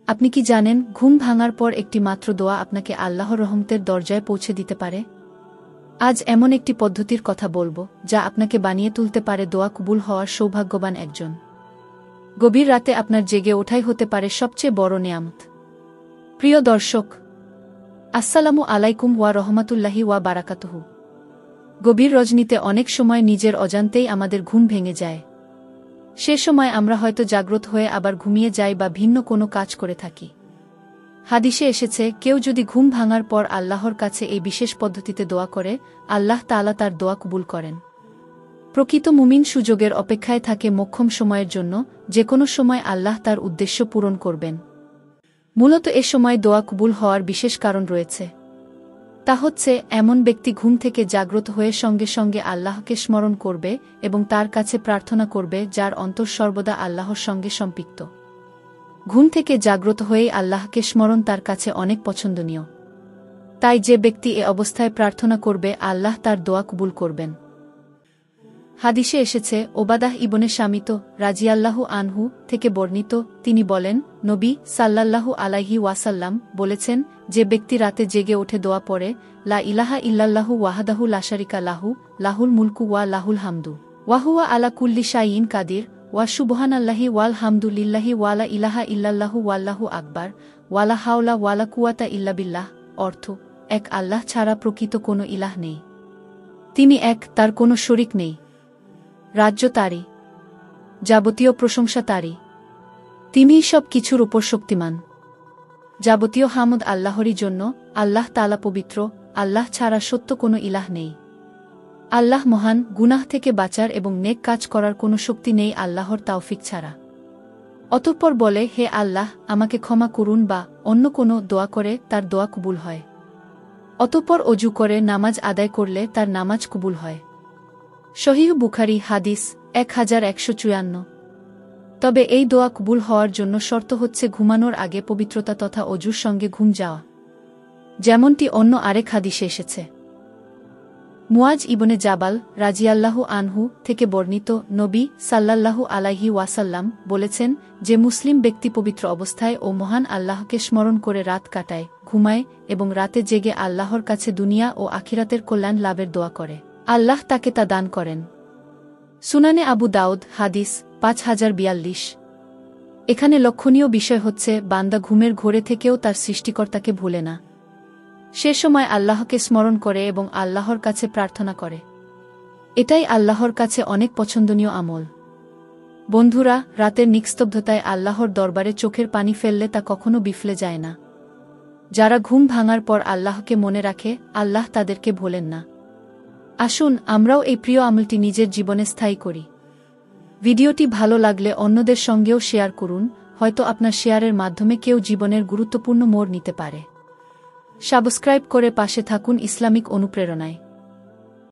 আপনি কি জানেন, ঘুম ভাঙার পর একটি মাত্র দোয়া আপনাকে আল্লাহর রহমতের দরজায় পৌঁছে দিতে পারে? আজ এমন একটি পদ্ধতির কথা বলবো, যা আপনাকে বানিয়ে তুলতে পারে দোয়া কবুল হওয়ার সৌভাগ্যবান একজন। গভীর রাতে আপনার জেগে ওঠাই হতে পারে সবচেয়ে বড় নেয়ামত। প্রিয় দর্শক, আসসালামু আলাইকুম ওয়া রহমাতুল্লাহি ওয়া বারাকাতুহু। গভীর রজনীতে অনেক সময় নিজের অজান্তেই আমাদের ঘুম ভেঙে যায়। সে সময় আমরা হয়তো জাগ্রত হয়ে আবার ঘুমিয়ে যাই বা ভিন্ন কোনো কাজ করে থাকি। হাদিসে এসেছে, কেউ যদি ঘুম ভাঙার পর আল্লাহর কাছে এই বিশেষ পদ্ধতিতে দোয়া করে, আল্লাহ তাআলা তার দোয়া কবুল করেন। প্রকৃত মুমিন সুযোগের অপেক্ষায় থাকে মোক্ষম সময়ের জন্য, যে কোনো সময় আল্লাহ তার উদ্দেশ্য পূরণ করবেন। মূলত এ সময় দোয়া কবুল হওয়ার বিশেষ কারণ রয়েছে। তা হচ্ছে, এমন ব্যক্তি ঘুম থেকে জাগ্রত হয়ে সঙ্গে সঙ্গে আল্লাহকে স্মরণ করবে এবং তার কাছে প্রার্থনা করবে, যার অন্তর সর্বদা আল্লাহর সঙ্গে সম্পৃক্ত। ঘুম থেকে জাগ্রত হয়েই আল্লাহকে স্মরণ তার কাছে অনেক পছন্দনীয়। তাই যে ব্যক্তি এ অবস্থায় প্রার্থনা করবে, আল্লাহ তার দোয়া কবুল করবেন। হাদিসে এসেছে, ওবাদাহ ইবনে শামিত রাজিয়াল্লাহু আনহু থেকে বর্ণিত, তিনি বলেন, নবী সাল্লাল্লাহু আলাইহি ওয়াসাল্লাম বলেছেন, যে ব্যক্তি রাতে জেগে ওঠে দোয়া পড়ে, লা ইলাহা ইল্লাল্লাহু ওয়াহদাহু লা শারিকা লাহু, লাহুল মুলকু ওয়া লাহুল হামদু, ওয়া হুয়া আলা কুল্লি শাইইন কাদির, ওয়া সুবহানাল্লাহি ওয়াল হামদু লিল্লাহি ওয়া লা ইলাহা ইল্লাল্লাহু ওয়াল্লাহু আকবার, ওয়ালা হাওলা ওয়ালা কুওয়াতা ইল্লা বিল্লাহ। অর্থ, এক আল্লাহ ছাড়া প্রকৃত কোনো ইলাহ নেই। তিনি এক, তার কোনো শরিক নেই। রাজ্য তারই, যাবতীয় প্রশংসা তারই। তিনিই সব কিছুর উপর শক্তিমান। যাবতীয় হামদ আল্লাহরই জন্য। আল্লাহ তাআলা পবিত্র, আল্লাহ ছাড়া সত্য কোনো ইলাহ নেই। আল্লাহ মহান, গুনাহ থেকে বাঁচার এবং নেক কাজ করার কোনো শক্তি নেই আল্লাহর তাওফিক ছাড়া। অতঃপর বলে, হে আল্লাহ, আমাকে ক্ষমা করুন, বা অন্য কোনো দোয়া করে তার দোয়া কবুল হয়। অতঃপর অজু করে নামাজ আদায় করলে তার নামাজ কবুল হয়। সহিহ বুখারী হাদিস 1154। তবে এই দোয়া কবুল হওয়ার জন্য শর্ত হচ্ছে ঘুমানোর আগে পবিত্রতা তথা অজুর সঙ্গে ঘুম যাওয়া, যেমনটি অন্য আরেক হাদিসে এসেছে। মুয়াজ ইবনে জাবাল রাজিয়াল্লাহু আনহু থেকে বর্ণিত, নবী সাল্লাল্লাহু আলাইহি ওয়াসাল্লাম বলেছেন, যে মুসলিম ব্যক্তি পবিত্র অবস্থায় ও মহান আল্লাহকে স্মরণ করে রাত কাটায়, ঘুমায় এবং রাতে জেগে আল্লাহর কাছে দুনিয়া ও আখিরাতের কল্যাণ লাভের দোয়া করে, আল্লাহ তাকে তা দান করেন। সুনানে আবু দাউদ হাদিস 5042। এখানে লক্ষণীয় বিষয় হচ্ছে, বান্দা ঘুমের ঘোরে থেকেও তার সৃষ্টিকর্তাকে ভুলে না। সে সময় আল্লাহকে স্মরণ করে এবং আল্লাহর কাছে প্রার্থনা করে। এটাই আল্লাহর কাছে অনেক পছন্দনীয় আমল। বন্ধুরা, রাতের নিস্তব্ধতায় আল্লাহর দরবারে চোখের পানি ফেললে তা কখনো বিফলে যায় না। যারা ঘুম ভাঙার পর আল্লাহকে মনে রাখে, আল্লাহ তাদেরকে ভোলেন না। আসুন আমরাও এই প্রিয় আমলটি নিজের জীবনে স্থায়ী করি। ভিডিওটি ভালো লাগলে অন্যদের সঙ্গেও শেয়ার করুন, হয়তো আপনার শেয়ারের মাধ্যমে কেউ জীবনের গুরুত্বপূর্ণ মোড় নিতে পারে। সাবস্ক্রাইব করে পাশে থাকুন ইসলামিক অনুপ্রেরণায়।